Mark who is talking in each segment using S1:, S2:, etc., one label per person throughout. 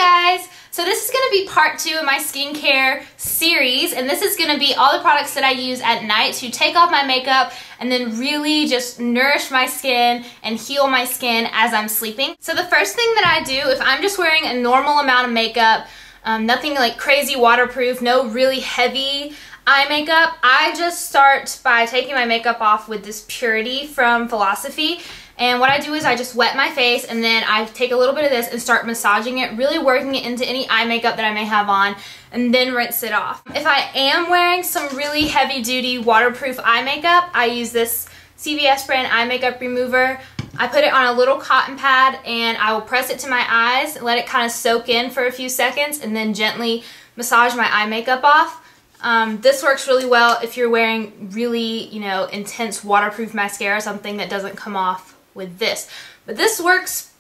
S1: Hi guys! So this is going to be part 2 of my skincare series, and this is going to be all the products that I use at night to take off my makeup and then really just nourish my skin and heal my skin as I'm sleeping. So the first thing that I do, if I'm just wearing a normal amount of makeup, nothing like crazy waterproof, no really heavy eye makeup, I just start by taking my makeup off with this Purity from Philosophy. And what I do is I just wet my face and then I take a little bit of this and start massaging it, really working it into any eye makeup that I may have on, and then rinse it off. If I am wearing some really heavy duty waterproof eye makeup, I use this CVS brand eye makeup remover. I put it on a little cotton pad and I will press it to my eyes and let it kind of soak in for a few seconds and then gently massage my eye makeup off. This works really well if you're wearing really, intense waterproof mascara, something that doesn't come off with this. But this works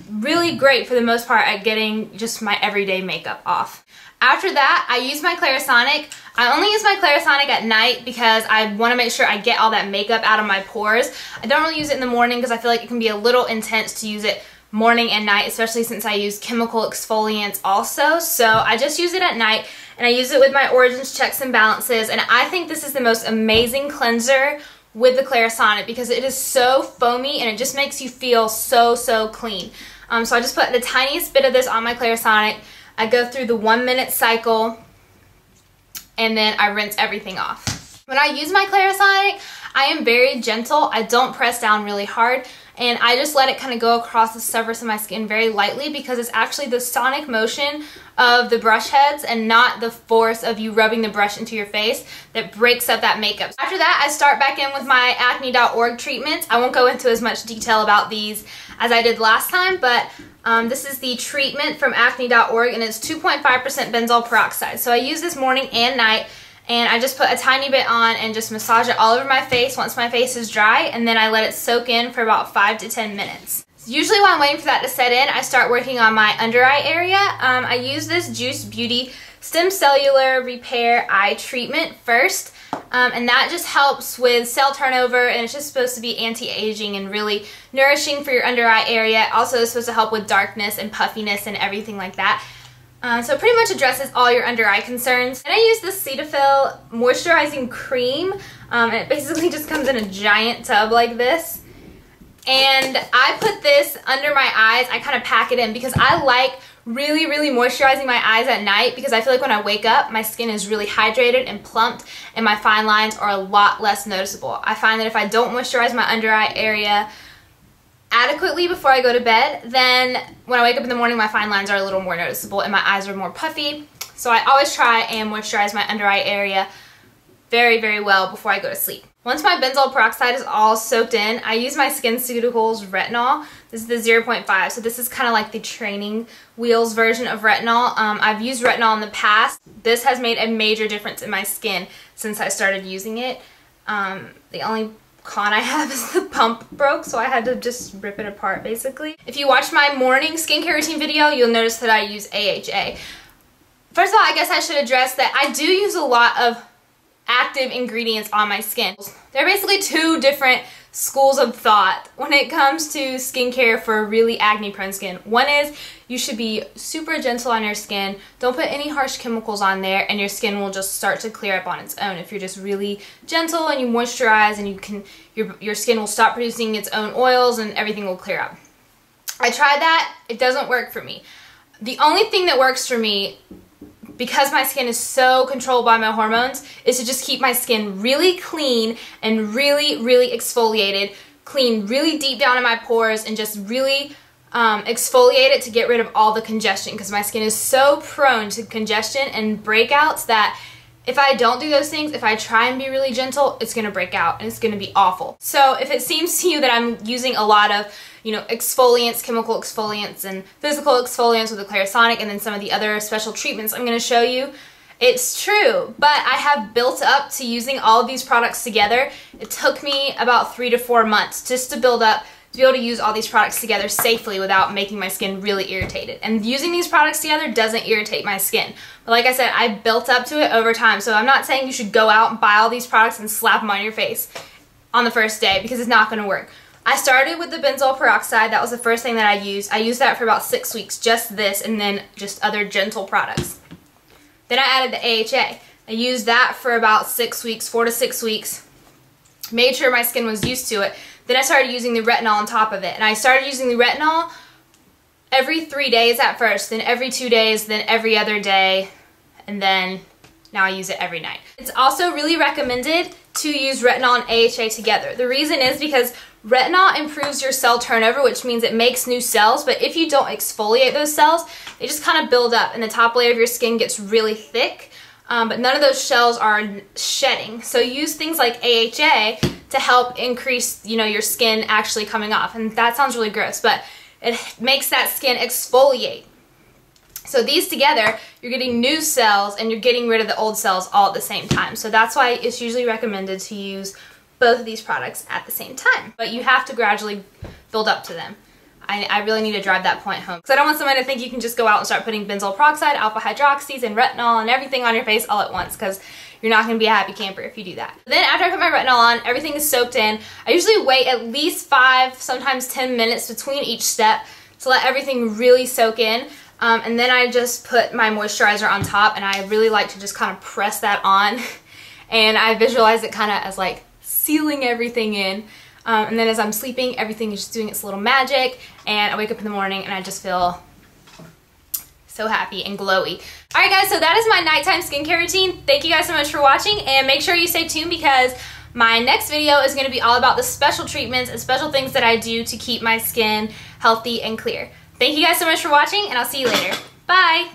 S1: really great for the most part at getting just my everyday makeup off. After that, I use my Clarisonic. I only use my Clarisonic at night because I want to make sure I get all that makeup out of my pores. I don't really use it in the morning because I feel like it can be a little intense to use it morning and night, especially since I use chemical exfoliants also. So I just use it at night, and I use it with my Origins Checks and Balances, and I think this is the most amazing cleanser with the Clarisonic because it is so foamy and it just makes you feel so clean. So I just put the tiniest bit of this on my Clarisonic. I go through the 1 minute cycle and then I rinse everything off. When I use my Clarisonic, I am very gentle. I don't press down really hard, and I just let it kind of go across the surface of my skin very lightly because it's actually the sonic motion of the brush heads and not the force of you rubbing the brush into your face that breaks up that makeup. After that, I start back in with my acne.org treatments. I won't go into as much detail about these as I did last time, but this is the treatment from acne.org, and it's 2.5% benzoyl peroxide. So I use this morning and night, and I just put a tiny bit on and just massage it all over my face once my face is dry, and then I let it soak in for about 5 to 10 minutes. Usually while I'm waiting for that to set in, I start working on my under eye area. I use this Juice Beauty Stem Cellular Repair Eye Treatment first, and that just helps with cell turnover, and it's just supposed to be anti-aging and really nourishing for your under eye area. Also, it's supposed to help with darkness and puffiness and everything like that. So it pretty much addresses all your under eye concerns. And I use this Cetaphil moisturizing cream, and it basically just comes in a giant tub like this. And I put this under my eyes. I kind of pack it in because I like really moisturizing my eyes at night because I feel like when I wake up, my skin is really hydrated and plumped and my fine lines are a lot less noticeable. I find that if I don't moisturize my under eye area adequately before I go to bed, then when I wake up in the morning, my fine lines are a little more noticeable and my eyes are more puffy. So I always try and moisturize my under eye area very well before I go to sleep. Once my benzoyl peroxide is all soaked in, I use my SkinCeuticals Retinol. This is the 0.5, so this is kind of like the training wheels version of Retinol. I've used Retinol in the past. This has made a major difference in my skin since I started using it. The only con I have is the pump broke, so I had to just rip it apart basically. If you watch my morning skincare routine video, you'll notice that I use AHA. First of all, I guess I should address that I do use a lot of active ingredients on my skin. There are basically two different schools of thought when it comes to skincare for really acne prone skin. One is you should be super gentle on your skin. Don't put any harsh chemicals on there and your skin will just start to clear up on its own. If you're just really gentle and you moisturize, and your skin will stop producing its own oils and everything will clear up. I tried that. It doesn't work for me. The only thing that works for me, because my skin is so controlled by my hormones, is to just keep my skin really clean and really exfoliated, clean really deep down in my pores, and just really exfoliate it to get rid of all the congestion, because my skin is so prone to congestion and breakouts that if I don't do those things, if I try and be really gentle, it's going to break out and it's going to be awful. So if it seems to you that I'm using a lot of exfoliants, chemical exfoliants, and physical exfoliants with the Clarisonic, and then some of the other special treatments I'm going to show you, it's true. But I have built up to using all of these products together. It took me about 3 to 4 months just to build up to be able to use all these products together safely without making my skin really irritated. And using these products together doesn't irritate my skin. But like I said, I built up to it over time. So I'm not saying you should go out and buy all these products and slap them on your face on the first day, because it's not going to work. I started with the benzoyl peroxide. That was the first thing that I used. I used that for about 6 weeks, just this, and then just other gentle products. Then I added the AHA. I used that for about 6 weeks, 4 to 6 weeks. Made sure my skin was used to it. Then I started using the retinol on top of it. And I started using the retinol every 3 days at first, then every 2 days, then every other day, and then now I use it every night. It's also really recommended to use retinol and AHA together. The reason is because retinol improves your cell turnover, which means it makes new cells, but if you don't exfoliate those cells, they just kind of build up and the top layer of your skin gets really thick, but none of those cells are shedding. So use things like AHA to help increase, you know, your skin actually coming off. And that sounds really gross, but it makes that skin exfoliate. So these together, you're getting new cells and you're getting rid of the old cells all at the same time. So that's why it's usually recommended to use both of these products at the same time. But you have to gradually build up to them. I really need to drive that point home. Because I don't want somebody to think you can just go out and start putting benzoyl peroxide, alpha hydroxys, and retinol and everything on your face all at once, because you're not going to be a happy camper if you do that. Then after I put my retinol on, everything is soaked in. I usually wait at least 5, sometimes 10 minutes between each step to let everything really soak in. And then I just put my moisturizer on top, and I really like to just kind of press that on. And I visualize it kind of as like sealing everything in. And then as I'm sleeping, everything is just doing its little magic, and I wake up in the morning and I just feel so happy and glowy. Alright guys, so that is my nighttime skincare routine. Thank you guys so much for watching, and make sure you stay tuned because my next video is going to be all about the special treatments and special things that I do to keep my skin healthy and clear. Thank you guys so much for watching, and I'll see you later. Bye!